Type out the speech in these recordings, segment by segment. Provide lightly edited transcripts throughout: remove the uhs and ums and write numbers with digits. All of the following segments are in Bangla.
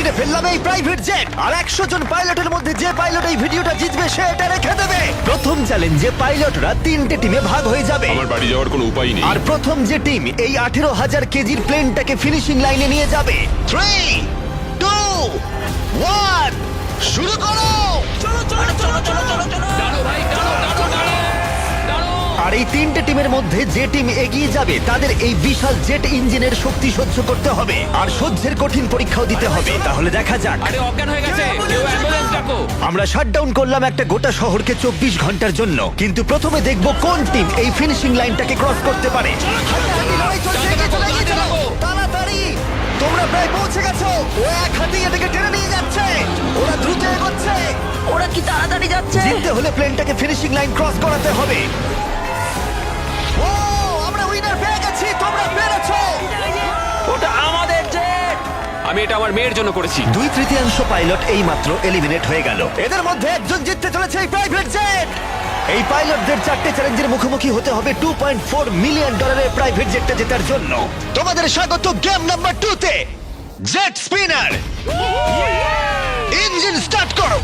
কিনে ফেললাম এই প্রাইভেট জেট আর 100 জন পাইলটের মধ্যে যে পাইলট এই ভিডিওটা জিতবে সে এটা রেখে দেবে। প্রথম চ্যালেঞ্জে পাইলটরা 3টে টিমে ভাগ হয়ে যাবে আমার বাড়ি যাওয়ার কোনো উপায় নেই। আর প্রথম যে টিম এই 18,000 কেজির প্লেনটাকে ফিনিশিং লাইনে নিয়ে যাবে 3, 2, 1 শুরু করো। আর এই 3টে টিমের মধ্যে যে টিম এগিয়ে যাবে তাদের এই বিশাল জেট ইঞ্জিনের শক্তি সহ্য করতে হবে আর সহ্যের কঠিন পরীক্ষাও দিতে হবে। তাহলে দেখা যাক। আরে অজ্ঞান হয়ে গেছে, কেউ অ্যাম্বুলেন্স ডাকো। আমরা শাটডাউন করলাম একটা গোটা শহরকে 24 ঘন্টার জন্য, কিন্তু প্রথমে দেখব কোন টিম এই ফিনিশিং লাইনটাকে ক্রস করতে পারে। তাড়াতাড়ি, তোমরা প্রায় পৌঁছে গেছো। ও এক হাতে এটাকে টেনে নিয়ে যাচ্ছে, ওরা দ্রুত এগোচ্ছে। ওরা কি তাড়াতাড়ি যাচ্ছে? জিততে হলে প্লেনটাকে ফিনিশিং লাইন ক্রস করাতে হবে। ও, আমরা উইনার পেয়ে গেছি, তোমরা পেরেছো। ওটা আমাদের জেট। আমি এটা আমার মেয়ের জন্য করেছি। 2/3 পাইলট এই মাত্র এলিমিনেট হয়ে গেল। এদের মধ্যে একজন জিততে চলেছে এই প্রাইভেট জেট। এই পাইলটদের 4টে চ্যালেঞ্জের মুখোমুখি হতে হবে $2.4 মিলিয়ন প্রাইভেট জেটটা জেতার জন্য। তোমাদের স্বাগত গেম নাম্বার 2 তে, জেট স্পিনার। ইঞ্জিন স্টার্ট করো।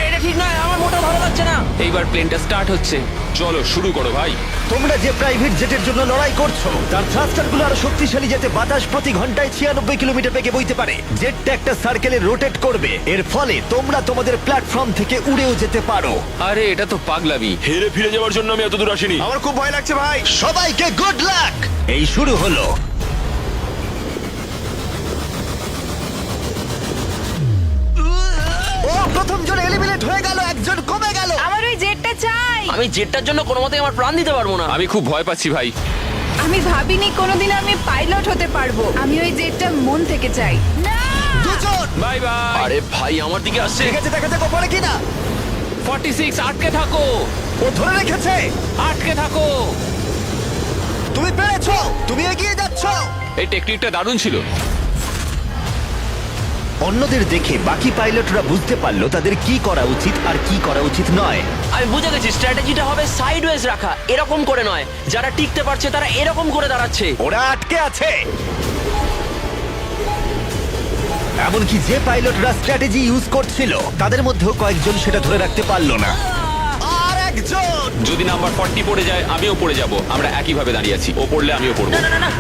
এটা ঠিক নয়, আমার মোটেও ভালো লাগছে না। এইবার প্লেনটা স্টার্ট হচ্ছে। চলো শুরু করো ভাই। তোমরা যে প্রাইভেট জেটের জন্য লড়াই করছো তার থ্রাস্টারগুলো আরো শক্তিশালী, যাতে বাতাস প্রতি ঘন্টায় 96 কিলোমিটার বেগে বইতে পারে। জেটটা একটা সার্কেলে রোটেট করবে, এর ফলে তোমরা তোমাদের প্ল্যাটফর্ম থেকে উড়েও যেতে পারো। আরে এটা তো পাগলামি। হেরে ফিরে যাওয়ার জন্য আমি এত দূর আসিনি। আমার খুব ভয় লাগছে ভাই। সবাইকে গুড লাক। এই শুরু হলো। ও, প্রথম জন এলিমিনেট হয়ে গেল, একজন কমে গেল। আমার ওই জেটটা চাই। আমি জেটটার জন্য কোনো মতেই আমার প্রাণ দিতে পারবো না। আমি খুব ভয় পাচ্ছি ভাই। আমি ভাবিনি কোনোদিন আমি পাইলট হতে পারবো। আমি ওই জেটটা মন থেকে চাই। না, দুজন। Bye bye. আরে ভাই আমার দিকে আসছে। ঠিক আছে, দেখা যাক ও পারে কিনা। 46 আটকে থাকো। ও ধরে রেখেছে। আটকে থাকো। তুমি পেরেছো, তুমি এগিয়ে যাচ্ছ। এই টেকনিকটা দারুণ ছিল। অন্যদের দেখে বাকি পাইলটরা বুঝতে পারলো তাদের কি করা উচিত আর কি করা উচিত নয়। আমি বুঝে গেছি, স্ট্র্যাটেজিটা হবে সাইডওয়েজ রাখা, এরকম করে নয়। যারা টিকতে পারছে তারা এরকম করে দাঁড়াচ্ছে। ওরা আটকে আছে। এমনকি যে পাইলটরা স্ট্র্যাটেজি ইউজ করছিল তাদের মধ্যেও কয়েকজন সেটা ধরে রাখতে পারলো না। আর একজন। যদি নাম্বার 40 পড়ে যায় আমিও পড়ে যাব। আমরা একই ভাবে দাঁড়িয়ে আছি। ও পড়লে আমিও পড়বো। না না না না,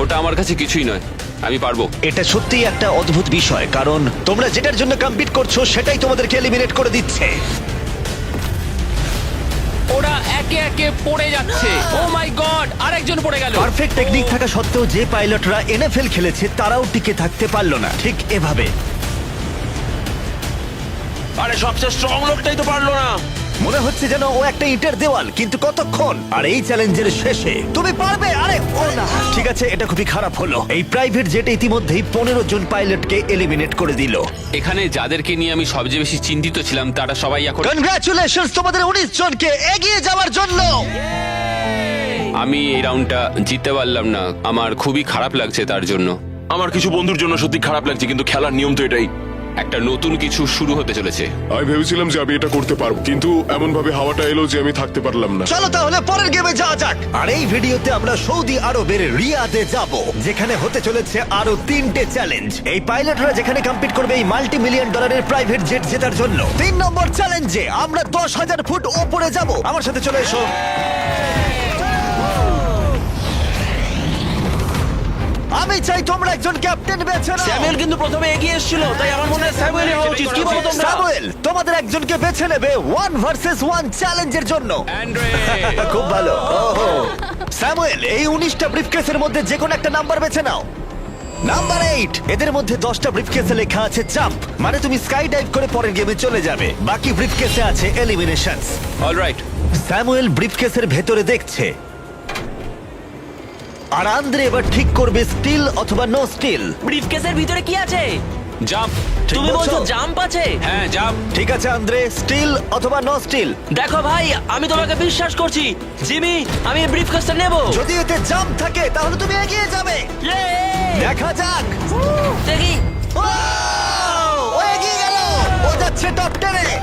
ওটা আমার কাছে কিছুই নয়, আমি পারবো। এটা সত্যিই একটা অদ্ভুত বিষয়, কারণ তোমরা যেটার জন্য কম্পিট করছো সেটাই তোমাদেরকে এলিমিনেট করে দিচ্ছে। ওরা একে একে পড়ে যাচ্ছে। ও মাই গড, আরেকজন পড়ে গেল। পারফেক্ট টেকনিক থাকা সত্ত্বেও যে পাইলটরা এনএফএল খেলেছে তারাও টিকে থাকতে পারলো না ঠিক এভাবে। আরে সবচেয়ে স্ট্রং লোকটাই তো পারলো না। মনে হচ্ছে যেন ও একটা ইটের দেওয়াল, কিন্তু কতক্ষণ। আর এই চ্যালেঞ্জের শেষে তুমি পারবে। আরে ও না, ঠিক আছে, এটা খুবই খারাপ হলো। এই প্রাইভেট জেট ইতিমধ্যেই 15 জন পাইলটকে এলিমিনেট করে দিল। এখানে যাদেরকে নিয়ে আমি সবচেয়ে বেশি চিন্তিত ছিলাম তারা সবাই এখন। কনগ্রাচুলেশনস তোমাদের 19 জনকে এগিয়ে যাওয়ার জন্য। আমি এই রাউন্ডটা জিততে পারলাম না, আমার খুবই খারাপ লাগছে তার জন্য। আমার কিছু বন্ধুর জন্য সত্যি খারাপ লাগছে, কিন্তু খেলার নিয়ম তো এটাই। একটা নতুন কিছু শুরু হতে চলেছে। আমি ভেবেছিলাম যে আমি এটা করতে পারবো, কিন্তু এমন ভাবে হাওয়াটা এলো যে আমি থাকতে পারলাম না। চলো তাহলে পরের গেমে যাওয়া যাক। আর এই ভিডিওতে আমরা সৌদি আরবের রিয়াদে যাব, যেখানে হতে চলেছে আরো 3টে চ্যালেঞ্জ। এই পাইলটরা যেখানে কম্পিট করবে এই $multi-million প্রাইভেট জেট জেতার জন্য। 3 নম্বর চ্যালেঞ্জে আমরা 10,000 ফুট উপরে যাব। আমার সাথে চলে এসো। আমি চাই তোমরা একজন ক্যাপ্টেন বেছে নাও। স্যামুয়েল কিন্তু প্রথমে এগিয়ে এসেছিল, তাই আমার মনে হয় স্যামুয়েলই হওয়া উচিত। কি বলো তোমরা? স্যামুয়েল, তোমাদের একজনকে বেছে নেবে 1 ভার্সেস 1 চ্যালেঞ্জের জন্য। অ্যান্ড্রে, খুব ভালো। ওহো, স্যামুয়েল, এই 19টা ব্রিফকেসের মধ্যে যে কোনো একটা নাম্বার বেছে নাও। নাম্বার 8। এদের মধ্যে 10টা ব্রিফকেসে লেখা আছে জাম্প, মানে তুমি স্কাই ডাইভ করে পরের গেমে চলে যাবে। বাকি ব্রিফকেসে আছে এলিমিনেশনস। অলরাইট। স্যামুয়েল ব্রিফকেসের ভেতরে দেখছে, আর আন্দ্রে এবার ঠিক করবে স্টিল অথবা নো স্টিল। ব্রিফকেসের ভিতরে কি আছে? জাম্প। ঠিক তুমি বলছো বলছো? জাম্প আছে? হ্যাঁ জাম্প। ঠিক আছে আন্দ্রে, স্টিল অথবা নো স্টিল। দেখো ভাই, আমি তোমাকে বিশ্বাস করছি। জিমি, আমি ব্রিফকেসটা নেব। যদি এতে জাম্প থাকে তাহলে তুমি এগিয়ে যাবে। দেখা যাক। দেখি। ও এগিয়ে গেল, ও যাচ্ছে টপ 10-এ।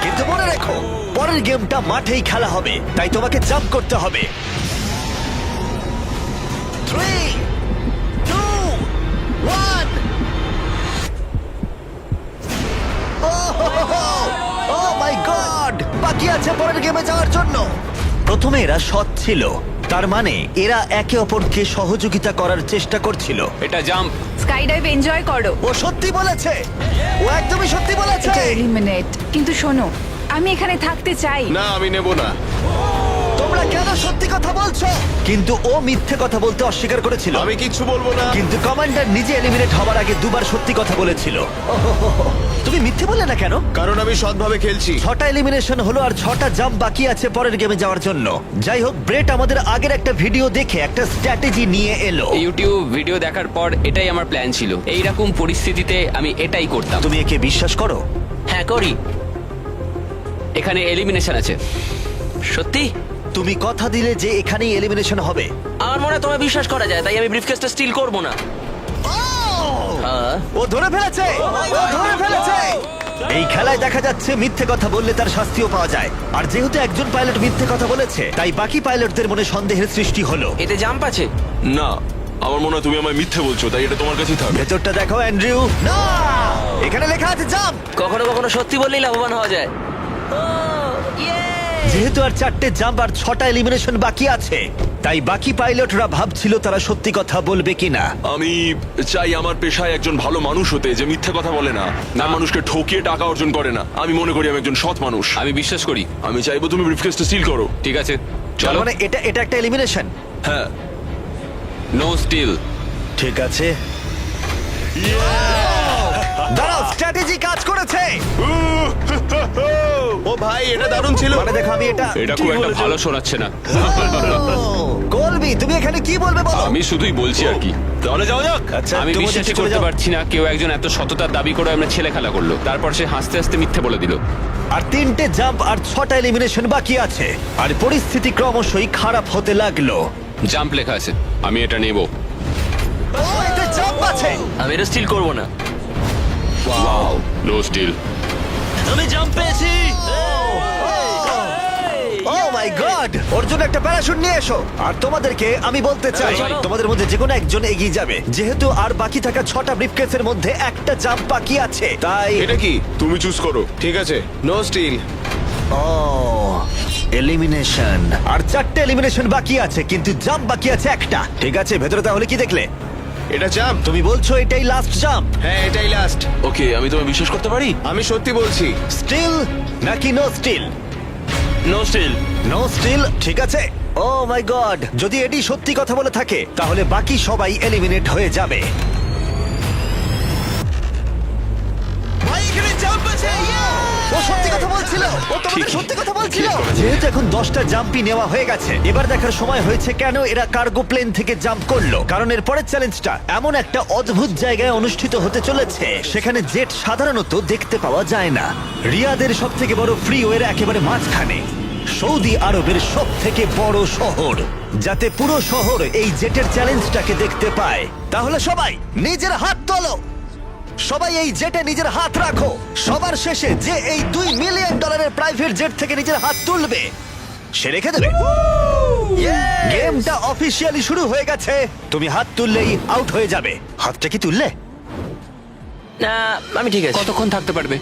কিন্তু মনে রেখো পরের গেমটা মাঠেই খেলা হবে, তাই তোমাকে জাম্প করতে হবে। 3, 2, 1। ও মাই গড! বাকি আছে পরের গেমে যাওয়ার জন্য। প্রথমে এরা সৎ ছিল, তার মানে এরা একে অপরকে সহযোগিতা করার চেষ্টা করছিল। এটা জাম্প। স্কাই ডাইভ এনজয় করো। ও সত্যি বলেছে, ও একদমই সত্যি বলেছে। এটা এলিমিনেট। কিন্তু শোনো, আমি এখানে থাকতে চাই। না আমি নেব না। তোমরা কেন সত্যি কথা বলছো? কিন্তু ও মিথ্যে কথা বলতে অস্বীকার করেছিল। আমি কিচ্ছু বলবো না। কিন্তু কমান্ডার নিজে এলিমিনেট হওয়ার আগে দুবার সত্যি কথা বলেছিল। ওহোহোহো। তুমি মিথ্যে বললে না কেন? কারণ আমি সৎভাবে খেলছি। 6টা এলিমিনেশন হলো আর 6টা জাম্প বাকি আছে পরের গেমে যাওয়ার জন্য। যাই হোক, ব্রেট আমাদের আগের একটা ভিডিও দেখে একটা স্ট্র্যাটেজি নিয়ে এলো। ইউটিউব ভিডিও দেখার পর এটাই আমার প্ল্যান ছিল। এইরকম পরিস্থিতিতে আমি এটাই করতাম। তুমি একে বিশ্বাস করো? হ্যাঁ করি। এখানে এলিমিনেশন আছে। সত্যি তুমি কথা দিলে যে এখানেই এলিমিনেশন হবে। আমার মনে হয় তোমায় বিশ্বাস করা যায়, তাই আমি ব্রিফকেসটা স্টিল করব না। ও ধরে ফেলেছে, ও ধরে ফেলেছে। এই খেলায় দেখা যাচ্ছে মিথ্যে কথা বললে তার শাস্তিও পাওয়া যায়। আর যেহেতু একজন পাইলট মিথ্যে কথা বলেছে, তাই বাকি পাইলটদের মনে সন্দেহের সৃষ্টি হলো। এতে জাম্প আছে? না, আমার মনে হয় তুমি আমায় মিথ্যে বলছো, তাই এটা তোমার কাছেই থাকবে। ভেতরটা দেখো অ্যান্ড্রিউ। না, এখানে লেখা আছে জাম্প। কখনো কখনো সত্যি বললেই লাভবান হওয়া যায়। যেহেতু আর 4টে জাম্প আর 6টা এলিমিনেশন বাকি আছে, তাই বাকি পাইলটরা ভাবছিল তারা সত্যি কথা বলবে কিনা। আমি চাই আমার পেশায় একজন ভালো মানুষ হতে, যে মিথ্যে কথা বলে না, না মানুষকে ঠকিয়ে টাকা অর্জন করে না। আমি মনে করি আমি একজন সৎ মানুষ। আমি বিশ্বাস করি। আমি চাইবো তুমি ব্রিফকেসটা সিল করো। ঠিক আছে, তার চলো। মানে এটা একটা এলিমিনেশন। হ্যাঁ। No still. ঠিক আছে, দাঁড়াও, স্ট্র্যাটেজি কাজ করেছে। ও ভাই এটা দারুণ ছিল। মানে দেখো, আমি এটা এটা খুব একটা ভালো শোনাচ্ছে না। কলবি, তুমি এখানে কি বলবে বলো? আমি শুধুই বলছি আর কি। তাহলে যাওয়া যাক। আচ্ছা, আমি তুমি বিশ্বাসই যদি চলে করতে যাও। পারছি না কেউ একজন এত সততার দাবি করে আমরা ছেলে খেলা করলো, তারপর সে হাসতে হাসতে মিথ্যে বলে দিল। আর 3টে জাম্প আর 6টা এলিমিনেশন বাকি আছে, আর পরিস্থিতি ক্রমশই খারাপ হতে লাগলো। জাম্প লেখা আছে, আমি এটা নেব। ও, এতে জাম্প আছে। আমি এটা স্টিল করব না। No steal. আমি জাম্প পেয়েছি। ও মাই গড, ওর জন্য একটা প্যারাশুট নিয়ে এসো। আর তোমাদেরকে আমি বলতে চাই, চলো। তোমাদের মধ্যে যে কোনো একজন এগিয়ে যাবে, যেহেতু আর বাকি থাকা 6টা ব্রিফকেসের মধ্যে একটা জাম্প বাকি আছে। তাই এটা কি? তুমি চুজ করো। ঠিক আছে, নো স্টিল। ও, এলিমিনেশন। আর 4টে এলিমিনেশন বাকি আছে, কিন্তু জাম্প বাকি আছে একটা। ঠিক আছে, ভেতরে তাহলে কি দেখলে? এটা জাম্প। তুমি বলছো এটাই লাস্ট জাম্প? হ্যাঁ এটাই লাস্ট। ওকে, আমি তোমায় বিশ্বাস করতে পারি? আমি সত্যি বলছি। স্টিল নাকি no still? No still. No still, ঠিক আছে। ও মাই গড, যদি এটি সত্যি কথা বলে থাকে তাহলে বাকি সবাই এলিমিনেট হয়ে যাবে। ভাই, এখানে জাম্প আছে। ও সত্যি কথা বলছিল, ও তোমাদের সত্যি কথা বলছিল। যেহেতু এখন 10টা জাম্পই নেওয়া হয়ে গেছে, এবার দেখার সময় হয়েছে কেন এরা কার্গো প্লেন থেকে জাম্প করলো। কারণ এর পরের চ্যালেঞ্জটা এমন একটা অদ্ভুত জায়গায় অনুষ্ঠিত হতে চলেছে, সেখানে জেট সাধারণত দেখতে পাওয়া যায় না। রিয়াদের সব থেকে বড় ফ্রিওয়ের একেবারে মাঝখানে, সৌদি আরবের সব থেকে বড় শহর, যাতে পুরো শহর এই জেটের চ্যালেঞ্জটাকে দেখতে পায়। তাহলে সবাই নিজের হাত তোলো, সবাই এই জেটে নিজের হাত রাখো। সবার শেষে যে এই $2 মিলিয়ন প্রাইভেট জেট থেকে নিজের হাত তুলবে, সে রেখে দেবে। গেমটা অফিসিয়ালি শুরু হয়ে গেছে। তুমি হাত তুললেই আউট হয়ে যাবে। হাতটা কি তুললে? না, আমি ঠিক আছে। কতক্ষণ থাকতে পারবে?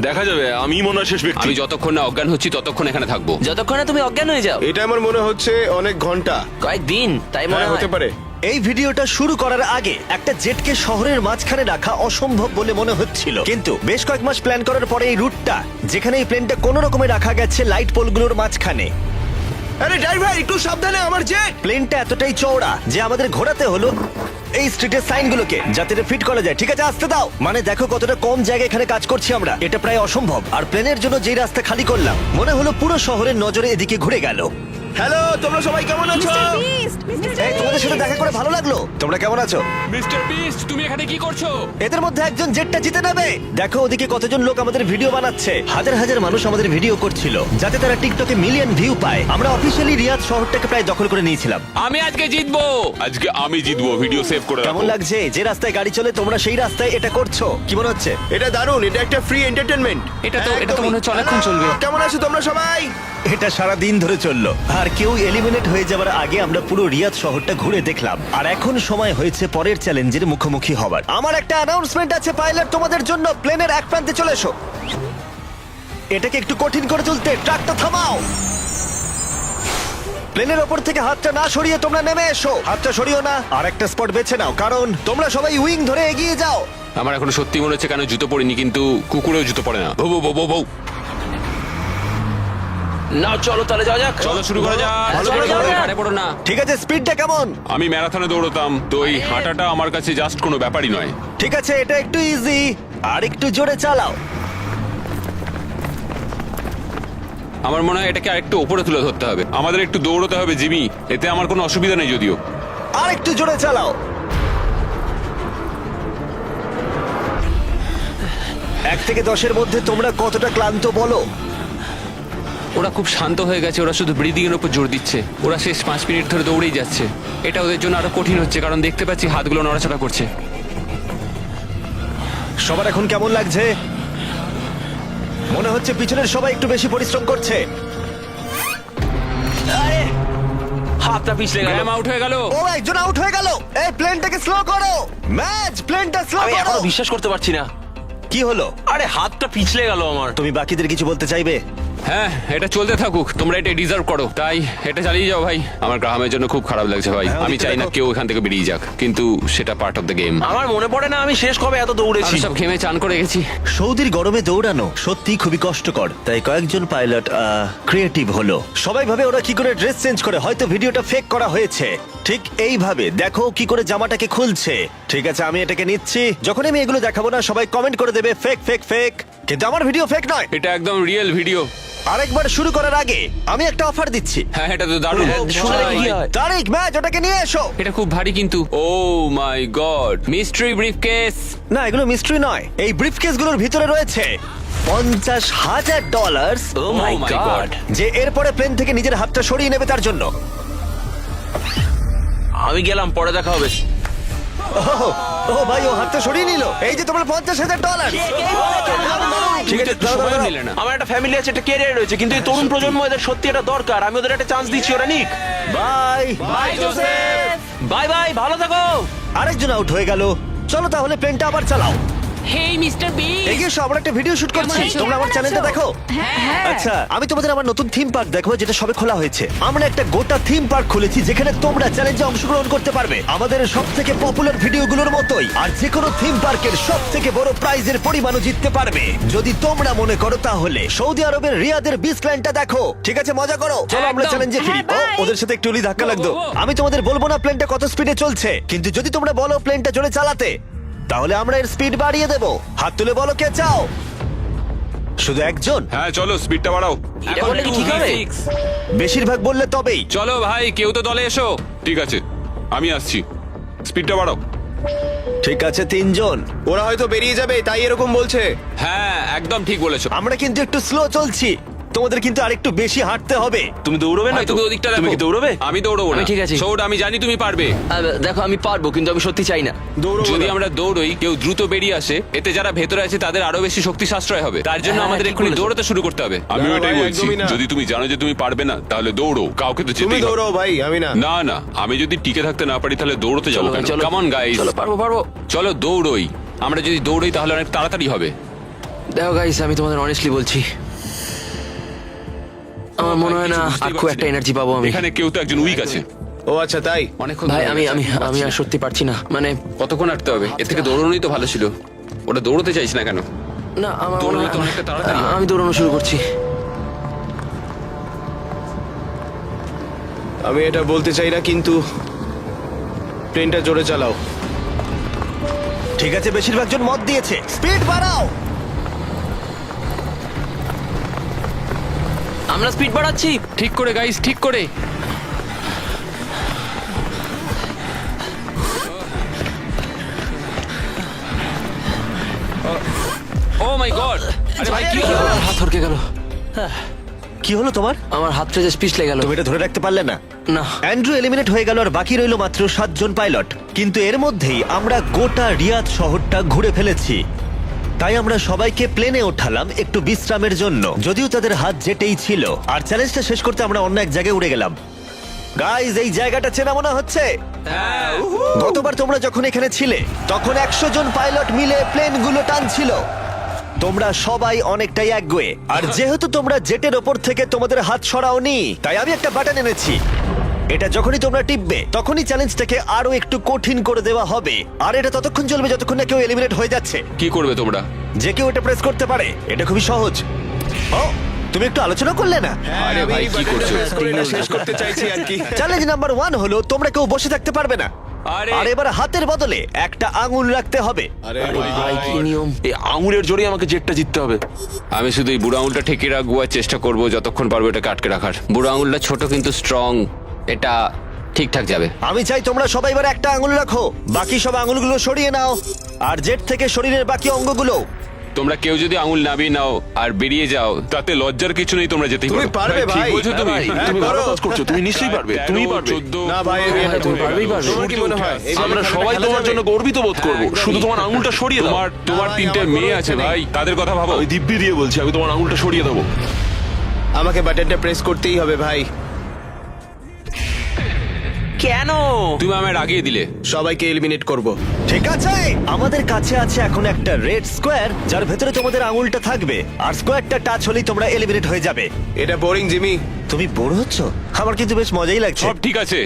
দেখা যাবে। আমি মনে হয় শেষ ব্যক্তি। আমি যতক্ষণ না অজ্ঞান হচ্ছি ততক্ষণ এখানে থাকবো। যতক্ষণে তুমি অজ্ঞান হয়ে যাও। এটা আমার মনে হচ্ছে অনেক ঘন্টা। কয়েকদিন, তাই মনে হ্যাঁ, হয়। হতে পারে। এই ভিডিওটা শুরু করার আগে একটা জেটকে শহরের মাঝখানে রাখা অসম্ভব বলে মনে হচ্ছিল, কিন্তু বেশ কয়েক মাস প্ল্যান করার পরে এই রুটটা, যেখানে এই প্লেনটা কোনো রকমে রাখা গেছে লাইট পোলগুলোর মাঝখানে। আরে ড্রাইভার একটু সাবধানে, আমার জেট। প্লেনটা এতটাই চওড়া যে আমাদের ঘোরাতে হলো এই স্ট্রিটের সাইনগুলোকে, যাতে এটা ফিট করা যায়। ঠিক আছে, আসতে দাও। মানে দেখো কতটা কম জায়গা এখানে কাজ করছি আমরা, এটা প্রায় অসম্ভব। আর প্লেনের জন্য যেই রাস্তা খালি করলাম, মনে হলো পুরো শহরের নজরে এদিকে ঘুরে গেল। হ্যালো, তোমরা সবাই কেমন আছো? এই তোমাদের সাথে দেখা করে ভালো লাগলো। তোমরা কেমন আছো? মিস্টার বিস্ট তুমি এখানে কি করছো? এদের মধ্যে একজন জেটটা জিতে নেবে। দেখো ওদিকে কতজন লোক আমাদের ভিডিও বানাচ্ছে। হাজার হাজার মানুষ আমাদের ভিডিও করছিল যাতে তারা টিকটকে মিলিয়ন ভিউ পায়। আমরা অফিসিয়ালি রিয়াদ শহরটাকে প্রায় দখল করে নিয়েছিলাম। আমি আজকে জিতবো। আজকে আমি জিতবো, ভিডিও সেভ করে কেমন রাখো। লাগছে যে রাস্তায় গাড়ি চলে তোমরা সেই রাস্তায় এটা করছো? কি মনে হচ্ছে? এটা দারুণ, এটা একটা ফ্রি এন্টারটেনমেন্ট। এটা তো মনে হচ্ছে অনেকক্ষণ চলবে। কেমন আছো তোমরা সবাই? এটা সারা দিন ধরে চললো আর কেউ এলিমিনেট হয়ে যাবার আগে আমরা পুরো রিয়াদ শহরটা ঘুরে দেখলাম। আর এখন সময় হয়েছে পরের চ্যালেঞ্জের মুখোমুখি হবার। আমার একটা অ্যানাউন্সমেন্ট আছে পাইলট তোমাদের জন্য। প্লেনের এক প্রান্তে চলে এসো। এটাকে একটু কঠিন করে তুলতে ট্রাকটা থামাও। প্লেনের ওপর থেকে হাতটা না সরিয়ে তোমরা নেমে এসো। হাতটা সরিও না, আর একটা স্পট বেছে নাও কারণ তোমরা সবাই উইং ধরে এগিয়ে যাও। আমার এখন সত্যি মনে হচ্ছে কেন জুতো পরিনি, কিন্তু কুকুরেও জুতো পরে না। বউ বউ বউ বউ। না চলো তাহলে যাওয়া যাক। চলো শুরু করা যাক। চলো, চলো, চলো। আরে পড়ো না। ঠিক আছে, স্পিডটা কেমন? আমি ম্যারাথনে দৌড়তাম, তো এই হাঁটাটা আমার কাছে জাস্ট কোনো ব্যাপারই নয়। ঠিক আছে, এটা একটু ইজি। আর একটু জোরে চালাও। আমার মনে হয় এটাকে আরেকটু উপরে তুলে ধরতে হবে। আমাদের একটু দৌড়তে হবে জিমি, এতে আমার কোনো অসুবিধা নেই যদিও। আর একটু জোরে চালাও। 1 থেকে 10-এর মধ্যে তোমরা কতটা ক্লান্ত বলো? ওরা খুব শান্ত হয়ে গেছে, ওরা শুধু ব্রিদিং এর উপর জোর দিচ্ছে। ওরা শেষ 5 মিনিট ধরে দৌড়েই যাচ্ছে। এটা ওদের জন্য আরো কঠিন হচ্ছে কারণ দেখতে পাচ্ছি হাতগুলো নড়াচড়া করছে। সবার এখন কেমন লাগছে? মনে হচ্ছে পিছনের সবাই একটু বেশি পরিশ্রম করছে। আরে হাতটা পিছলে গেল। ম্যাম আউট হয়ে গেল। ও, একজন আউট হয়ে গেল। এই প্লেনটাকে স্লো করো। ম্যাচ, প্লেনটা স্লো আমি করো। এখনো বিশ্বাস করতে পারছি না। কি হলো? আরে হাতটা পিছলে গেল আমার। তুমি বাকিদের কিছু বলতে চাইবে? হ্যাঁ, এটা চলতে থাকুক, তোমরা এটা ডিজার্ভ করো, তাই এটা চালিয়ে যাও ভাই। আমার গ্রামের জন্য খুব খারাপ লাগছে ভাই। হ্যাঁ, আমি ওদিকে চাই না দেখো। কেউ এখান থেকে বেরিয়ে যাক, কিন্তু সেটা পার্ট অফ দ্য গেম। আমার মনে পড়ে না আমি শেষ কবে এত দৌড়েছি। আমি সব ঘেমে চান করে গেছি। সৌদির গরমে দৌড়ানো সত্যি খুবই কষ্টকর, তাই কয়েকজন পাইলট ক্রিয়েটিভ হলো। সবাই ভাবে ওরা কি করে ড্রেস চেঞ্জ করে, হয়তো ভিডিওটা ফেক করা হয়েছে। ঠিক এইভাবে দেখো কি করে জামাটাকে খুলছে। ঠিক আছে, আমি এটাকে নিচ্ছি। যখন আমি এগুলো দেখাবো না সবাই কমেন্ট করে দেবে ফেক ফেক ফেক, কিন্তু আমার ভিডিও ফেক নয়। এটা একদম রিয়েল ভিডিও। আরেকবার শুরু করার আগে আমি একটা অফার দিচ্ছি। হ্যাঁ, এটা তো দারুণ। শুনে দেখি কি হয়। তারিক, ম্যাচ, ওটাকে নিয়ে এসো। এটা খুব ভারী কিন্তু। ও মাই গড, মিস্ট্রি ব্রিফকেস। না, এগুলো মিস্ট্রি নয়। এই ব্রিফকেসগুলোর ভিতরে রয়েছে $50,000, ও মাই my গড। God. যে এরপরে প্লেন থেকে নিজের হাতটা সরিয়ে নেবে তার জন্য। আমি গেলাম, পরে দেখা হবে। ও ভাই, ও হাতটা সরিয়ে নিল। এই যে তোমার $50,000। ঠিক আছে, দাঁড়াও, সময় দাঁড়াও। মিলে না। আমার একটা ফ্যামিলি আছে, একটা ক্যারিয়ার রয়েছে, কিন্তু এই তরুণ প্রজন্ম এদের সত্যি এটা দরকার। আমি ওদের একটা চান্স দিচ্ছি, ওরা নিক। Bye. Bye Joseph. Bye bye, ভালো থাকো। আরেকজন আউট হয়ে গেল। চলো তাহলে প্লেনটা আবার চালাও। হেই মিস্টার বিস্ট, এগিয়ে এসো, আমরা একটা ভিডিও শুট করছি। আছো? তোমরা আমার চ্যানেলটা দেখো। হ্যাঁ। আচ্ছা, আমি তোমাদের আমার নতুন থিম পার্ক দেখাবো যেটা সবে খোলা হয়েছে। আমরা একটা গোটা থিম পার্ক খুলেছি যেখানে তোমরা চ্যালেঞ্জে অংশগ্রহণ করতে পারবে আমাদের সবথেকে পপুলার ভিডিওগুলোর মতোই। আর যে কোনো থিম পার্কের সবথেকে বড় প্রাইজের পরিমাণও জিততে পারবে যদি তোমরা মনে করো। তাহলে সৌদি আরবের রিয়াদের বিচ ল্যান্ডটা দেখো। ঠিক আছে, মজা করো। চলো আমরা একদম। চ্যালেঞ্জে ফিরি। হ্যাঁ, ও, bye। ওদের সাথে একটু উলি ধাক্কা লাগতো। ও, ও, ও। আমি তোমাদের বলবো না প্লেনটা কত স্পিডে চলছে, কিন্তু যদি তোমরা বলো প্লেনটা জোরে চালাতে তাহলে আমরা এর স্পিড বাড়িয়ে দেবো। হাত তুলে বলো কে চাও। শুধু একজন? হ্যাঁ চলো, স্পিডটা বাড়াও। এটা করলে কি ঠিক হবে? বেশিরভাগ বললে তবেই। চলো ভাই, কেউ তো দলে এসো। ঠিক আছে, আমি আসছি, স্পিডটা বাড়াও। ঠিক আছে, 3 জন। ওরা হয়তো বেরিয়ে যাবে, তাই এরকম বলছে। হ্যাঁ, একদম ঠিক বলেছো। আমরা কিন্তু একটু স্লো চলছি, তোমাদের কিন্তু আরেকটু বেশি হাঁটতে হবে। তুমি দৌড়বে না ভাই, তো? তুমি ওদিকটা তুমি দেখো। কি দৌড়বে? আমি দৌড়বো না। আমি ঠিক আছি। সৌড, আমি জানি তুমি পারবে। দেখো আমি পারবো, কিন্তু আমি সত্যি চাই না। যদি আমরা দৌড়ই, কেউ দ্রুত বেরিয়ে আসে, এতে যারা ভেতরে আছে তাদের আরো বেশি শক্তি সাশ্রয় হবে। তার জন্য হ্যাঁ, আমাদের ঠিক এক্ষুনি বলেছো। দৌড়াতে শুরু করতে হবে। আমি না ওটাই ভাই, বলছি, একদমই না। যদি তুমি জানো যে তুমি পারবে না তাহলে দৌড়ো, কাউকে তো তুমি যেতেই হবে। দৌড়াও ভাই, আমি না। না না, আমি যদি টিকে থাকতে না পারি তাহলে দৌড়তে যাবো চলো, কেন? চলো। কেমন গাইস? চলো, পারবো পারবো। চলো দৌড়ই। আমরা যদি দৌড়ই তাহলে অনেক তাড়াতাড়ি হবে। দেখো গাইস, আমি তোমাদের অনেস্টলি বলছি, আমার মনে হয় না বুঝতেই আর খুব পারছি একটা না। এনার্জি পাবো আমি। এখানে কেউ তো একজন উইক আছে। ও আচ্ছা, তাই? অনেকক্ষণ ভাই ধরে আমি আমি পারছি আমি না। আর সত্যি পারছি না, মানে কতক্ষণ হাঁটতে হবে? এর থেকে দৌড়নোই তো ভালো ছিল। ওটা দৌড়তে চাইছ না কেন? না আমার মনে দৌড়ালে হয় তো অনেকটা তাড়াতাড়ি হবে। আমি দৌড়ানো শুরু করছি। আমি এটা বলতে চাই না, কিন্তু প্লেনটা জোরে চালাও। ঠিক আছে, বেশিরভাগ জন মত দিয়েছে। স্পিড বাড়াও। আমি আমরা স্পিড বাড়াচ্ছি। ঠিক করে গাইস, ঠিক করে। ও মাই গড! আরে ভাই, কি হলো? হাত হরকে গেল। কি হলো তোমার? আমার হাতটা যে স্পিচ লেগে গেল। তুমি এটা ধরে রাখতে পারলে না? না। অ্যান্ড্রু এলিমিনেট হয়ে গেল আর বাকি রইল মাত্র 7 জন পাইলট। কিন্তু এর মধ্যেই আমরা গোটা রিয়াদ শহরটা ঘুরে ফেলেছি। তাই আমরা সবাইকে প্লেনে ওঠালাম একটু বিশ্রামের জন্য, যদিও তাদের হাত জেটেই ছিল। আর চ্যালেঞ্জটা শেষ করতে আমরা অন্য এক জায়গায় উড়ে গেলাম। গাইজ, এই জায়গাটা চেনা মনে হচ্ছে। গতবার তোমরা যখন এখানে ছিলে তখন 100 জন পাইলট মিলে প্লেনগুলো টানছিল। তোমরা সবাই অনেকটাই একগুয়ে, আর যেহেতু তোমরা জেটের ওপর থেকে তোমাদের হাত সরাওনি, তাই আমি একটা বাটন এনেছি। এটা যখনই তোমরা টিপবে তখনই চ্যালেঞ্জটাকে আরো একটু কঠিন করে দেওয়া হবে। আর এটা ততক্ষণ চলবে যতক্ষণ না কেউ এলিমিনেট হয়ে যাচ্ছে। কি করবে তোমরা? যে কেউ এটা প্রেস করতে পারে। এটা খুবই সহজ। ও, তুমি একটু আলোচনা করলে না? আরে ভাই, কি করছো? শেষ করতে চাইছি আর কি। চ্যালেঞ্জ নাম্বার 1 হলো তোমরা কেউ বসে থাকতে পারবে না। আরে আর এবার হাতের বদলে একটা আঙুল রাখতে হবে। আরে ভাই, কি নিয়ম? এই আঙুলের জোরেই আমাকে জেটটা জিততে হবে। আমি শুধু এই বুড়ো আঙুলটা ঠেকে রাখবো আর চেষ্টা করবো যতক্ষণ পারবো এটাকে আটকে রাখার। বুড়ো আঙুলটা ছোট কিন্তু স্ট্রং, এটা ঠিকঠাক যাবে। আমি চাই তোমরা সবাই এবার একটা আঙুল রাখো, বাকি সব আঙুলগুলো সরিয়ে নাও। আর জেট থেকে শরীরের বাকি অঙ্গগুলো। তোমরা কেউ যদি আঙুল নামিয়ে নাও আর বেরিয়ে যাও, তাতে লজ্জার কিছু নেই, তোমরা যেতেই তুমি পারবে ঠিক ভাই। বলছো তুমি। তুমি ভালো কাজ করছো, তুমি নিশ্চয়ই পারবে, তুমি পারবে। 14 না ভাই, তুমি পারবেই পারবে। তোমার কি মনে হয় আমরা সবাই তোমার জন্য গর্বিত বোধ করবো। শুধু তোমার আঙুলটা সরিয়ে দাও। তোমার ভাই, 3টে আমার মেয়ে কোনো আছে ইচ্ছে নেই। ভাই, তাদের কথা ভাবো। আমি দিব্যি দিয়ে বলছি, আমি তোমার আঙুলটা সরিয়ে দেবো। আমাকে বাটনটা প্রেস করতেই হবে ভাই। কেন? তুমি আমায় রাগিয়ে দিলে। সবাইকে এলিমিনেট করব। ঠিক আছে, আমাদের কাছে আছে এখন একটা রেড স্কোয়ার যার ভেতরে তোমাদের আঙুলটা থাকবে। আর স্কোয়ারটা টাচ হলেই তোমরা এলিমিনেট হয়ে যাবে। এটা বোরিং জিমি। তুমি বোর হচ্ছ? আমার কিন্তু বেশ মজাই লাগছে। সব ঠিক আছে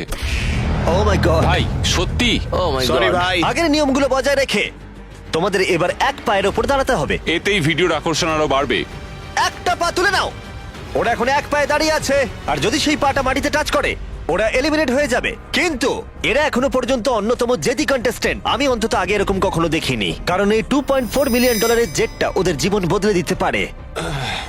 ও মাই গড। ভাই, সত্যি। ও মাই সরি গড। ভাই। আগের নিয়মগুলো বজায় রেখে তোমাদের এবার এক পায়ের ওপর দাঁড়াতে হবে। এতেই ভিডিওর আকর্ষণ আরো বাড়বে। একটা পা তুলে নাও। ওরা এখন এক পায়ে দাঁড়িয়ে আছে, আর যদি সেই পাটা মাটিতে টাচ করে ওরা এলিমিনেট হয়ে যাবে। কিন্তু এরা এখনো পর্যন্ত অন্যতম জেদি কন্টেস্টেন্ট। আমি অন্তত আগে এরকম কখনো দেখিনি, কারণ এই $2.4 মিলিয়ন জেটটা ওদের জীবন বদলে দিতে পারে।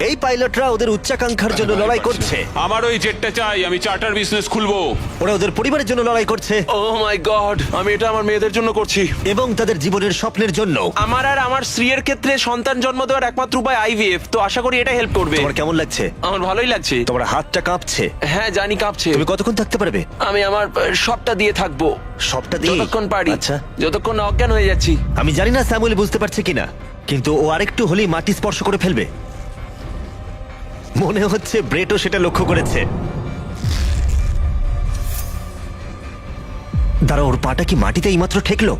এই পাইলটরা ওদের উচ্চাকাঙ্ক্ষার জন্য লড়াই করছে। আমার ওই জেটটা চাই, আমি চার্টার বিজনেস খুলবো। ওরা ওদের পরিবারের জন্য লড়াই করছে ও মাই গড, আমি এটা আমার মেয়েদের জন্য করছি। এবং তাদের জীবনের স্বপ্নের জন্য। আমার আর আমার স্ত্রীর ক্ষেত্রে সন্তান জন্ম দেওয়ার একমাত্র উপায় আইভিএফ, তো আশা করি এটা হেল্প করবে। তোমার কেমন লাগছে? আমার ভালোই লাগছে। তোমার হাতটা কাঁপছে। হ্যাঁ, জানি কাঁপছে। তুমি কতক্ষণ থাকতে পারবে? আমি আমার সবটা দিয়ে থাকবো, সবটা দিয়ে? যতক্ষণ পারি। আচ্ছা, যতক্ষণ না অজ্ঞান হয়ে যাচ্ছি। আমি জানি না স্যামুয়েল বুঝতে পারছে কিনা, কিন্তু ও আরেকটু হলেই মাটি স্পর্শ করে ফেলবে। মনে হচ্ছে ব্রেটও সেটা লক্ষ্য করেছে। দাঁড়া, ওর পাটা কি মাটিতে এইমাত্র ঠেকলো?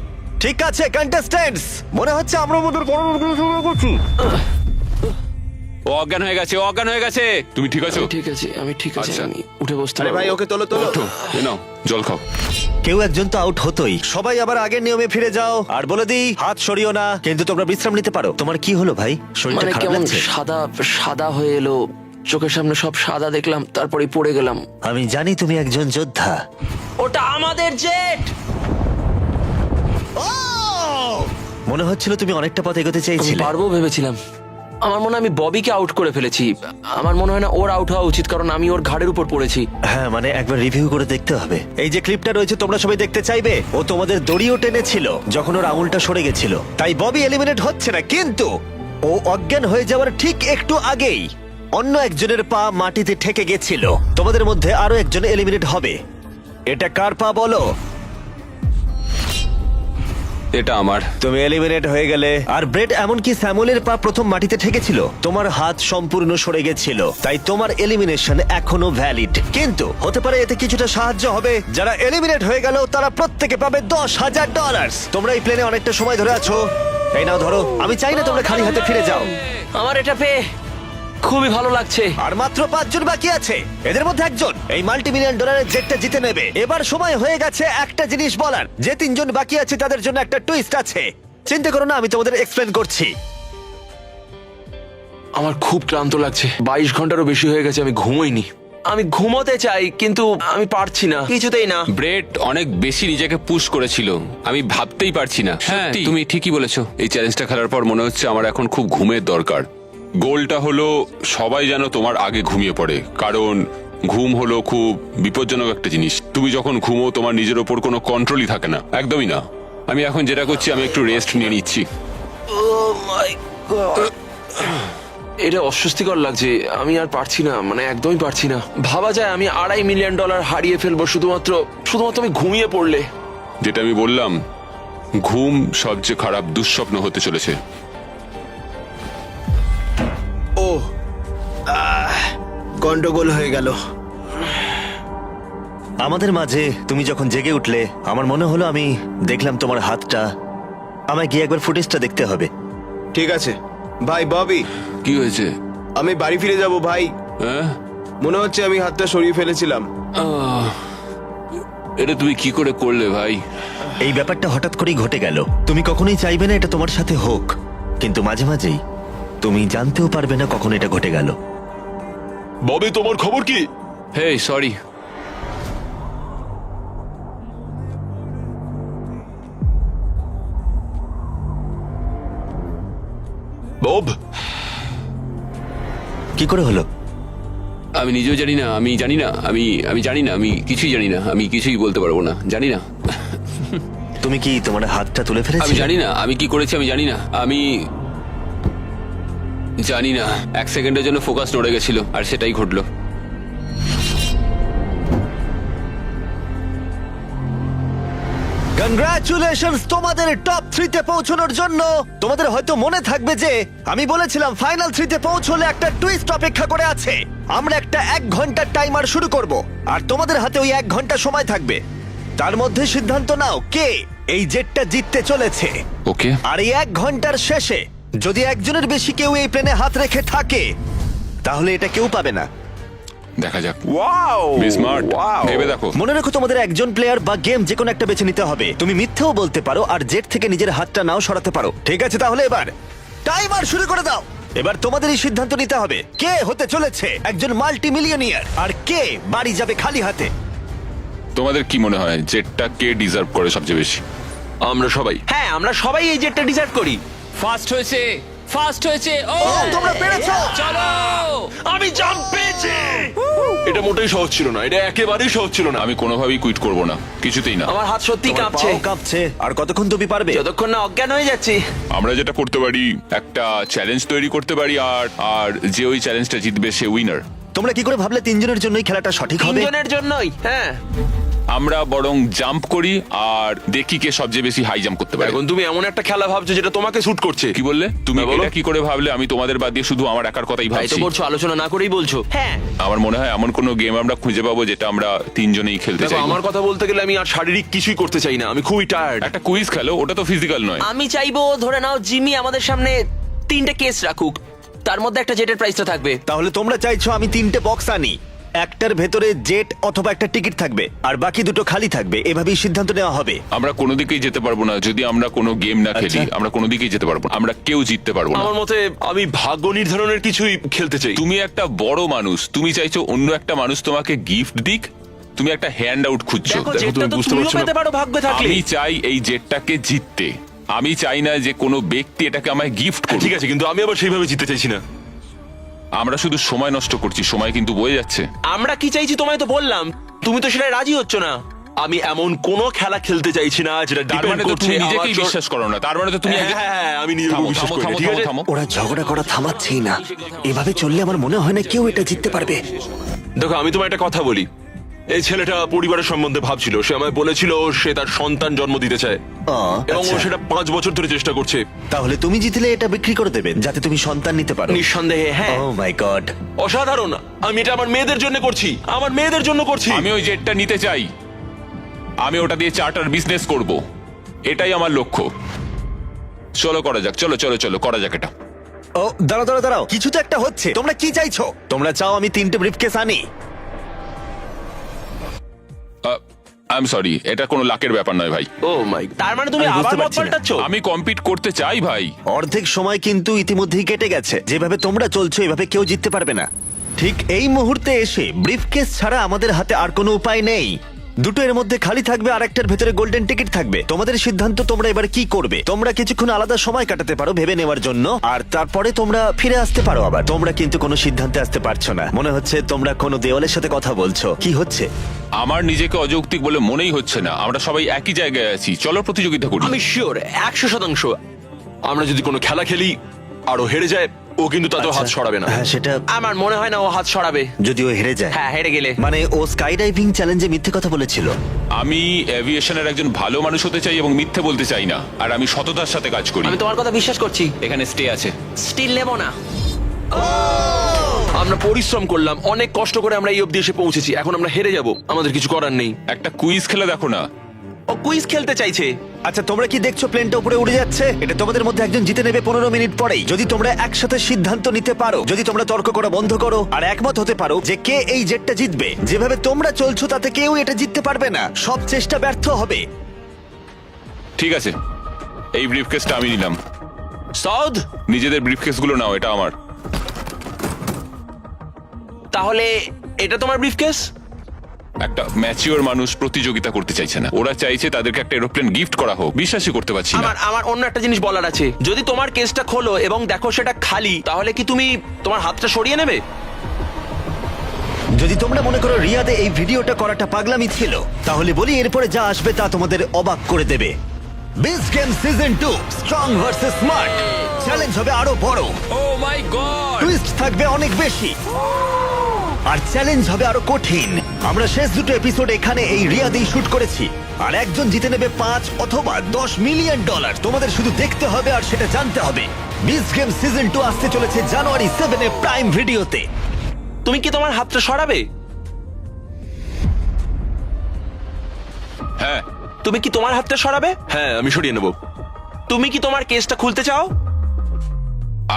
ঠিক আছে কন্টেস্ট্যান্টস, মনে হচ্ছে আমরা আমাদের পরবর্তী শুরু করছি। ও অজ্ঞান হয়ে গেছে, ও অজ্ঞান হয়ে গেছে। তুমি ঠিক আছো? ঠিক আছে, আমি ঠিক আছে। আচ্ছা। আমি উঠে বসতে আরে ভাই, পারবো। ওকে তোলো তোলো। এই নাও, জল খাও। কেউ একজন তো আউট হতোই। সবাই আবার আগের নিয়মে ফিরে যাও। আর বলে দিই, হাত সরিও না, কিন্তু তোমরা বিশ্রাম নিতে পারো। তোমার কি হলো ভাই? শরীরটা মানে খারাপ কেমন লাগছে? সাদা সাদা হয়ে এলো, চোখের সামনে সব সাদা দেখলাম, তারপরে পড়ে গেলাম। আমি জানি তুমি একজন যোদ্ধা। ওটা আমাদের জেট। মনে হচ্ছিল তুমি অনেকটা পথ এগোতে আমি চাইছিলে। পারবো ভেবেছিলাম। আমার মনে হয় আমি ববিকে আউট করে ফেলেছি। আমার মনে হয় না ওর আউট হওয়া উচিত, কারণ আমি ওর ঘাড়ের উপর পড়েছি। হ্যাঁ, মানে একবার রিভিউ করে দেখতে হবে। এই যে ক্লিপটা রয়েছে তোমরা সবাই দেখতে চাইবে, ও তোমাদের দড়িও টেনেছিল যখন ওর আঙুলটা সরে গেছিল। তাই ববি এলিমিনেট হচ্ছে না, কিন্তু ও অজ্ঞান হয়ে যাওয়ার ঠিক একটু আগেই অন্য একজনের পা মাটিতে ঠেকে গেছিল। তোমাদের মধ্যে আরো একজন এলিমিনেট হবে। এটা কার পা বলো? এটা আমার। তুমি এলিমিনেট হয়ে গেলে। আর ব্রেড, এমনকি স্যামুয়েলের পা প্রথম মাটিতে ঠেকেছিল, তোমার হাত সম্পূর্ণ সরে গেছিল, তাই তোমার এলিমিনেশন এখনো ভ্যালিড। কিন্তু হতে পারে এতে কিছুটা সাহায্য হবে। যারা এলিমিনেট হয়ে গেল তারা প্রত্যেকে পাবে $10,000। তোমরা এই প্লেনে অনেকটা সময় ধরে আছো, এই নাও ধরো। আমি চাই না তোমরা খালি হাতে ফিরে যাও। আমার এটা পেয়ে খুবই ভালো লাগছে। আর মাত্র 5 জন বাকি আছে, এদের মধ্যে একজন এই $multi-million জেটটা জিতে নেবে। এবার সময় হয়ে গেছে একটা জিনিস বলার। যে 3 জন বাকি আছে তাদের জন্য একটা টুইস্ট আছে। চিন্তা করো না, আমি তোমাদের এক্সপ্লেন করছি। আমার খুব ক্লান্ত লাগছে, 22 ঘন্টারও বেশি হয়ে গেছে, আমি ঘুমোইনি। আমি ঘুমোতে চাই, কিন্তু আমি পারছি না, কিছুতেই না। ব্রেড অনেক বেশি নিজেকে পুশ করেছিল, আমি ভাবতেই পারছি না। হ্যাঁ, তুমি ঠিকই বলেছো। এই চ্যালেঞ্জটা খেলার পর মনে হচ্ছে আমার এখন খুব ঘুমের দরকার। গোলটা হলো সবাই যেন তোমার আগে ঘুমিয়ে পড়ে, কারণ ঘুম হলো খুব বিপজ্জনক একটা জিনিস। তুমি যখন ঘুমো তোমার নিজের ওপর কোনো কন্ট্রোলই থাকে না, একদমই না। আমি এখন যেটা করছি, আমি একটু রেস্ট নিয়ে নিচ্ছি। এটা অস্বস্তিকর লাগছে, আমি আর পারছি না, মানে একদমই পারছি না। ভাবা যায় আমি $2.5 মিলিয়ন হারিয়ে ফেলবো শুধুমাত্র আমি ঘুমিয়ে পড়লে। যেটা আমি বললাম, ঘুম সবচেয়ে খারাপ দুঃস্বপ্ন হতে চলেছে। ও গন্ডগোল হয়ে গেল। আমাদের মাঝে তুমি যখন জেগে উঠলে আমার মনে হলো আমি দেখলাম তোমার হাতটা। আমায় গিয়ে একবার ফুটেজটা দেখতে হবে। ঠিক আছে ভাই ববি, কি হয়েছে? আমি বাড়ি ফিরে যাব ভাই। হ্যাঁ, মনে হচ্ছে আমি হাতটা সরিয়ে ফেলেছিলাম। এটা তুমি কি করে করলে ভাই? এই ব্যাপারটা হঠাৎ করেই ঘটে গেল। তুমি কখনোই চাইবে না এটা তোমার সাথে হোক, কিন্তু মাঝে মাঝেই তুমি জানতেও পারবে না কখন এটা ঘটে গেল। ববি, তোমার খবর কি? হেই সরি। বব, কি করে হলো? আমি নিজেও জানি না, আমি জানি না, আমি জানি না, আমি কিছুই জানি না, আমি কিছুই বলতে পারবো না, জানি না। তুমি কি তোমার হাতটা তুলে আমি ফেলেছিলে? জানি না আমি কি করেছি, আমি জানি না, আমি জানি না। 1 সেকেন্ডের জন্য ফোকাস নড়ে গেছিল আর সেটাই ঘটলো। কনগ্রাচুলেশনস তোমাদের টপ 3 তে পৌঁছানোর জন্য। তোমাদের হয়তো মনে থাকবে যে আমি বলেছিলাম ফাইনাল 3 তে পৌঁছলে একটা টুইস্ট অপেক্ষা করে আছে। আমরা একটা 1 ঘন্টার টাইমার শুরু করব আর তোমাদের হাতে ওই 1 ঘন্টা সময় থাকবে। তার মধ্যে সিদ্ধান্ত নাও কে এই জেটটা জিততে চলেছে। ওকে, আর এই 1 ঘন্টার শেষে যদি একজনের বেশি কেউ এই প্লেনে হাত রেখে থাকে তাহলে এটা কেউ পাবে না। দেখা যাক। ওয়াও, বি স্মার্ট, ভেবে দেখো। মনে রেখো তোমাদের একজন প্লেয়ার বা গেম যে কোনো একটা বেছে নিতে হবে। তুমি মিথ্যেও বলতে পারো আর জেট থেকে নিজের হাতটা নাও সরাতে পারো। ঠিক আছে, তাহলে এবার টাইমার শুরু করে দাও। এবার তোমাদেরই সিদ্ধান্ত নিতে হবে কে হতে চলেছে একজন মাল্টি মিলিয়নিয়ার আর কে বাড়ি যাবে খালি হাতে। তোমাদের কি মনে হয় জেটটা কে ডিজার্ভ করে সবচেয়ে বেশি? আমরা সবাই। হ্যাঁ, আমরা সবাই এই জেটটা ডিজার্ভ করি। ফার্স্ট হয়েছে, ফার্স্ট হয়েছে। ও তোমরা পেরেছো। চলো। আমি জাম্প পেয়েছি। এটা মোটেই সহজ ছিল না, এটা একেবারেই সহজ ছিল না। আমি কোনোভাবেই কুইট করব না, কিছুতেই না। আমার হাত সত্যি তোমার কাঁপছে, পাও কাঁপছে। আর কতক্ষণ তুমি পারবে? যতক্ষণ না অজ্ঞান হয়ে যাচ্ছি। আমরা যেটা করতে পারি, একটা চ্যালেঞ্জ তৈরি করতে পারি, আর যে ওই চ্যালেঞ্জটা জিতবে সে উইনার। তোমরা কি করে ভাবলে 3 জনের জন্যই খেলাটা সঠিক হবে? 3 জনের জন্যই। হ্যাঁ, আমরা বরং জাম্প করি আর দেখি কে সবচেয়ে বেশি হাই জাম্প করতে পারে। এখন তুমি এমন একটা খেলা ভাবছো যেটা তোমাকে স্যুট করছে। কি বললে তুমি? হ্যাঁ, বলো। এটা কি করে ভাবলে? আমি তোমাদের বাদ দিয়ে শুধু আমার একার কথাই তাই তো ভাবছি। করছো, আলোচনা না করেই বলছো। হ্যাঁ, আমার মনে হয় এমন কোনো গেম আমরা খুঁজে পাবো যেটা আমরা 3 জনেই খেলতে দেখো, চাই। আমার কথা বলতে গেলে আমি আর শারীরিক কিছুই করতে চাই না, আমি খুবই টায়ার্ড। একটা কুইজ খেলো, ওটা তো ফিজিক্যাল নয়। আমি চাইবো ধরে নাও জিমি আমাদের সামনে 3টে কেস রাখুক, তার মধ্যে একটা জেটের প্রাইসটা থাকবে। তাহলে তোমরা চাইছো আমি 3টে বক্স আনি, একটার ভেতরে জেট অথবা একটা টিকিট থাকবে আর বাকি দুটো খালি থাকবে। এভাবেই সিদ্ধান্ত নেওয়া হবে। আমরা কোনো দিকেই যেতে পারবো না যদি আমরা কোনো গেম না খেলি। আচ্ছা। আমরা কোনো দিকেই যেতে পারবো না, আমরা কেউ জিততে পারবো না। আমার মতে আমি ভাগ্য নির্ধারণের কিছুই খেলতে চাই। তুমি একটা বড় মানুষ, তুমি চাইছো অন্য একটা মানুষ তোমাকে গিফট দিক। তুমি একটা হ্যান্ড আউট খুঁজছো। দেখো, দেখো, জেটটা তুমি তো বুঝতে তুমিও পারছো না। পেতে পারো ভাগ্য থাকলে। আমি চাই এই জেটটাকে জিততে। আমি চাই না যে কোনো ব্যক্তি এটাকে আমায় গিফট করুক। ঠিক আছে, কিন্তু আমি আবার সেইভাবে জিততে চাইছি না। আমরা শুধু সময় নষ্ট করছি, সময় কিন্তু বয়ে যাচ্ছে। আমরা কি চাইছি তোমায় তো বললাম, তুমি তো সেটা রাজি হচ্ছ না। আমি এমন কোনো খেলা খেলতে চাইছি না যেটা তার ডিপেন্ড মানে তো করছে তুমি আমার নিজেকেই বিশ্বাস করো না। তার মানে তো তুমি হ্যাঁ, আমি নিজের উপর থামো, বিশ্বাস থামো, করি না, থামো, ঠিক আছে? থামো। ওরা ঝগড়া করা থামাচ্ছেই না। এভাবে চললে আমার মনে হয় না কেউ এটা জিততে পারবে। দেখো, আমি তোমায় একটা কথা বলি। এই ছেলেটা পরিবারের সম্বন্ধে ভাবছিল। সে আমায় বলেছিল সে তার সন্তান জন্ম দিতে চায় এবং ও আচ্ছা। সেটা 5 বছর ধরে চেষ্টা করছে। তাহলে তুমি জিতলে এটা বিক্রি করে দেবেন যাতে তুমি সন্তান নিতে পারো। নিঃসন্দেহে হ্যাঁ। ও মাই গড। অসাধারণ। আমি এটা আমার মেয়েদের জন্য করছি, আমার মেয়েদের জন্য করছি। আমি ওই জেটটা নিতে চাই। আমি ওটা দিয়ে চার্টার বিজনেস করব, এটাই আমার লক্ষ্য। চলো করা যাক, চলো চলো চলো করা যাক এটা। ও দাঁড়াও দাঁড়াও দাঁড়াও, কিছু তো একটা হচ্ছে। তোমরা কি চাইছো? তোমরা চাও আমি 3টে ব্রিফকেস আনি? আই এম সরি, এটা কোনো লাকের ব্যাপার নয় ভাই। ও মাই, তার মানে তুমি আমি আবার বুঝতে মত পারছি না। পাল্টাচ্ছ? আমি কম্পিট করতে চাই ভাই। অর্ধেক সময় কিন্তু ইতিমধ্যেই কেটে গেছে। যেভাবে তোমরা চলছো এভাবে কেউ জিততে পারবে না। ঠিক এই মুহূর্তে এসে ব্রিফকেস ছাড়া আমাদের হাতে আর কোনো উপায় নেই। দুটো এর মধ্যে খালি থাকবে আর একটার ভেতরে গোল্ডেন টিকিট থাকবে। তোমাদের সিদ্ধান্ত, তোমরা এবার কি করবে। তোমরা কিছুক্ষণ আলাদা সময় কাটাতে পারো ভেবে নেওয়ার জন্য, আর তারপরে তোমরা ফিরে আসতে পারো আবার। তোমরা কিন্তু কোনো সিদ্ধান্তে আসতে পারছো না, মনে হচ্ছে তোমরা কোনো দেওয়ালের সাথে কথা বলছো। কি হচ্ছে? আমার নিজেকে অযৌক্তিক বলে মনেই হচ্ছে না। আমরা সবাই একই জায়গায় আছি, চলো প্রতিযোগিতা করি। আমি শিওর 100%। আমরা যদি কোনো খেলা খেলি আর ও হেরে যায়, ও কিন্তু তাতেও হাত সরাবে না। হ্যাঁ, সেটা আমার মনে হয় না ও হাত সরাবে। যদি ও হেরে যায়। হ্যাঁ, হেরে গেলে। মানে ও স্কাই ডাইভিং চ্যালেঞ্জে মিথ্যে কথা বলেছিল। আমি এভিয়েশনের একজন ভালো মানুষ হতে চাই এবং মিথ্যে বলতে চাই না, আর আমি সততার সাথে কাজ করি। আমি তোমার কথা বিশ্বাস করছি। এখানে স্টে আছে। স্টিল নেব না। আমরা পরিশ্রম করলাম, অনেক কষ্ট করে আমরা এই অবধি এসে পৌঁছেছি। এখন আমরা হেরে যাব, আমাদের কিছু করার নেই। একটা কুইজ খেলে দেখো না। ও কুইজ খেলতে চাইছে। আচ্ছা, তোমরা কি দেখছো প্লেনটা উপরে উড়ে যাচ্ছে? এটা তোমাদের মধ্যে একজন জিতে নেবে 15 মিনিট পরেই, যদি তোমরা একসাথে সিদ্ধান্ত নিতে পারো, যদি তোমরা তর্ক করা বন্ধ করো আর একমত হতে পারো যে কে এই জেটটা জিতবে। যেভাবে তোমরা চলছো তাতে কেউ এটা জিততে পারবে না, সব চেষ্টা ব্যর্থ হবে। ঠিক আছে, এই ব্রিফকেসটা আমি নিলাম। সাউদ, নিজেদের ব্রিফকেসগুলো নাও, এটা আমার। তাহলে এটা তোমার ব্রিফকেস? একটা ম্যাচিওর মানুষ প্রতিযোগিতা করতে চাইছে না, ওরা চাইছে তাদেরকে একটা এরোপ্লেন গিফট করা হোক। বিশ্বাসই করতে পারছি না। আমার অন্য একটা জিনিস বলার আছে। যদি তোমার কেসটা খোলো এবং দেখো সেটা খালি, তাহলে কি তুমি তোমার হাতটা সরিয়ে নেবে? যদি তোমরা মনে করো রিয়াদে এই ভিডিওটা করাটা পাগলামি ছিল, তাহলে বলি এরপরে যা আসবে তা তোমাদের অবাক করে দেবে। Beach game season 2 strong versus smart challenge হবে আরো বড়। ও মাই গড! টুইস্ট থাকবে অনেক বেশি, আর চ্যালেঞ্জ হবে আরো কঠিন। আমরা শেষ দুটো এপিসোড এখানে এই রিয়াদেই শুট করেছি, আর একজন জিতে নেবে 5 অথবা 10 মিলিয়ন ডলার। তোমাদের শুধু দেখতে হবে আর সেটা জানতে হবে। বিচ গেম সিজন 2 আসতে চলেছে জানুয়ারি 7 এ প্রাইম ভিডিওতে। তুমি কি তোমার হাতটা সরাবে? হ্যাঁ। তুমি কি তোমার হাতটা সরাবে? হ্যাঁ, আমি সরিয়ে নেব। তুমি কি তোমার কেসটা খুলতে চাও?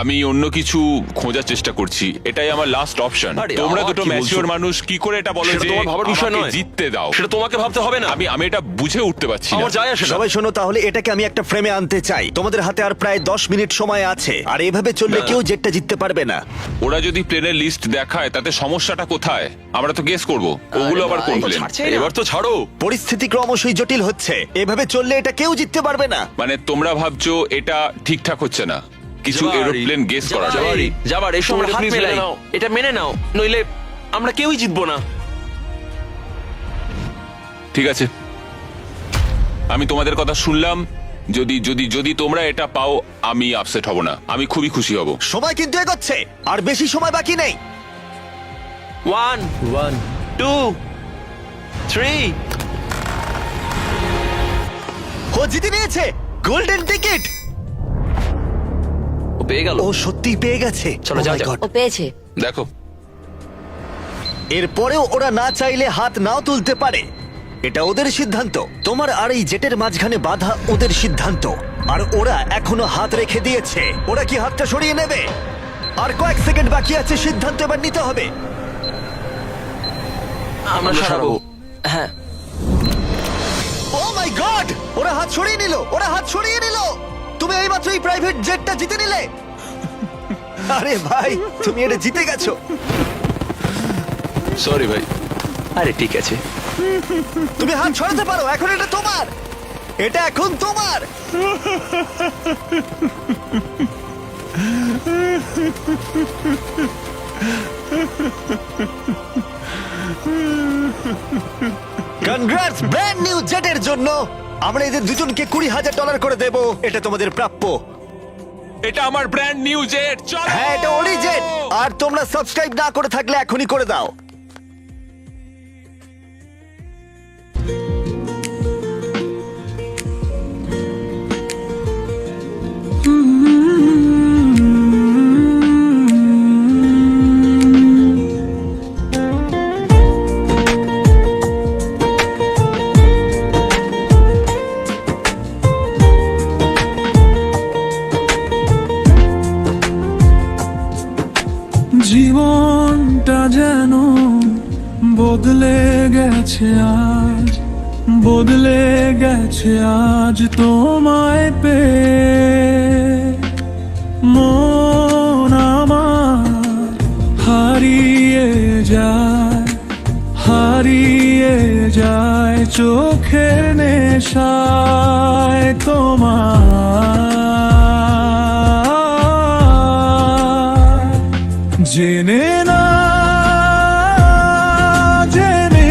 আমি অন্য কিছু খোঁজার চেষ্টা করছি, এটাই আমার লাস্ট অপশন। আরে, তোমরা আবার দুটো কি বলছো? ম্যাচিওর মানুষ, কি করে এটা বলো সেটা যে তোমার ভাবার বিষয় আমাকে নয়। জিততে দাও? সেটা তোমাকে ভাবতে হবে না। আমি এটা বুঝে উঠতে পারছি না। আমার যায় আসে না। সবাই শোনো, তাহলে এটাকে আমি একটা ফ্রেমে আনতে চাই। তোমাদের হাতে আর প্রায় 10 মিনিট সময় আছে, আর এভাবে চললে কেউ জেটটা জিততে পারবে না। ওরা যদি প্লেনের লিস্ট দেখায় তাতে সমস্যাটা কোথায়? আমরা তো গেস করব ওগুলো আবার কোন প্লেন। এবার তো ছাড়ো। পরিস্থিতি ক্রমশই জটিল হচ্ছে, এভাবে চললে এটা কেউ জিততে পারবে না। মানে তোমরা ভাবছো এটা ঠিকঠাক হচ্ছে না, কিছু জাবারি, এরোপ্লেন গেস করা যায়। জাবারি, জাবারি, এসো আমরা তুমি হাত please মেলাই। মেনে নাও। এটা মেনে নাও, নইলে আমরা কেউই জিতবো না। ঠিক আছে, আমি তোমাদের কথা শুনলাম। যদি যদি যদি তোমরা এটা পাও, আমি আপসেট হব না, আমি খুবই খুশি হব। সময় কিন্তু এগোচ্ছে, আর বেশি সময় বাকি নেই। 1 2 3। ও জিতে নিয়েছে গোল্ডেন টিকিট। ও পেয়ে গেল। ও সত্যি পেয়ে গেছে। চলো, Oh যাও, my যাও। God! ও পেয়েছে। দেখো, এরপরেও ওরা না চাইলে হাত নাও তুলতে পারে, এটা ওদের সিদ্ধান্ত। তোমার আর এই জেটের মাঝখানে বাধা ওদের সিদ্ধান্ত, আর ওরা এখনো হাত রেখে দিয়েছে। ওরা কি হাতটা সরিয়ে নেবে? আর কয়েক সেকেন্ড বাকি আছে, সিদ্ধান্ত এবার নিতে হবে। আমরা সরাবো। হ্যাঁ, ও মাই গড, ওরা হাত সরিয়ে নিল, ওরা হাত সরিয়ে নিল। তুমি এইমাত্র এই প্রাইভেট জেটটা জিতে নিলে। আরে ভাই, তুমি এটা জিতে গেছো। সরি ভাই। আরে ঠিক আছে। তুমি হাত সরাতে পারো, এখন এটা তোমার, এটা এখন তোমার। কনগ্রাটস ব্র্যান্ড নিউ জেটের জন্য। আমরা এদের দুজনকে $20,000 করে দেব, এটা তোমাদের প্রাপ্য। এটা আমার ব্র্যান্ড নিউ জেট। চলো। হ্যাঁ, এটা ওরই জেট। আর তোমরা সাবস্ক্রাইব না করে থাকলে এখনই করে দাও। জীবনটা যেন বদলে গেছে আজ, বদলে গেছে আজ তোমায় পেয়ে। মন আমার হারিয়ে যায়, হারিয়ে যায় চোখের নেশায় তোমার জেনে না জেনে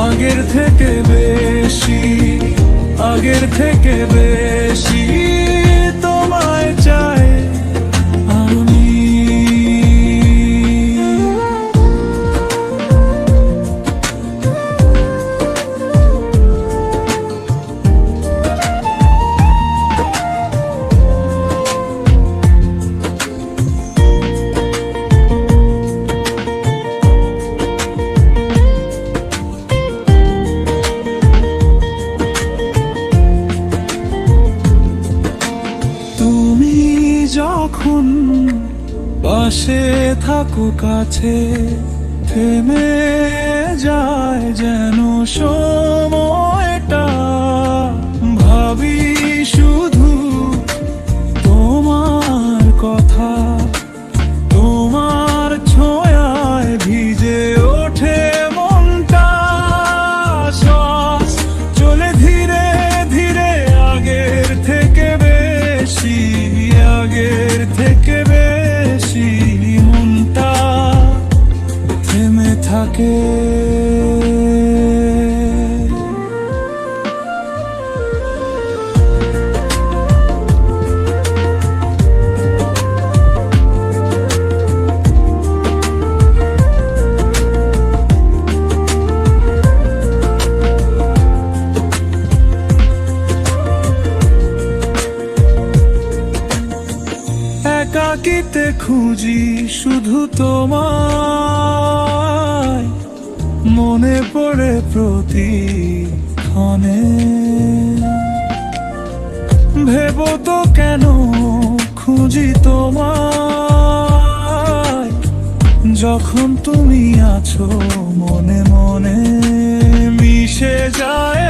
আগের থেকে বেশি তোমায় চাই আমি। তুমি যখন পাশে থাকো কাছে থেমে যায় যেন সময়টা ভাবি শুধু তোমার কথা তোমার ছোঁয়ায় ভিজে ওঠে মনটা শ্বাস চলে ধীরে ধীরে আগের থেকে বেশি মনটা থেমে থাকে। একাকিতে খুঁজি শুধু তোমায় মনে পড়ে প্রতিক্ষণে ভেবো তো কেন খুঁজি তোমায় যখন তুমি আছো মনে মনে মিশে যায়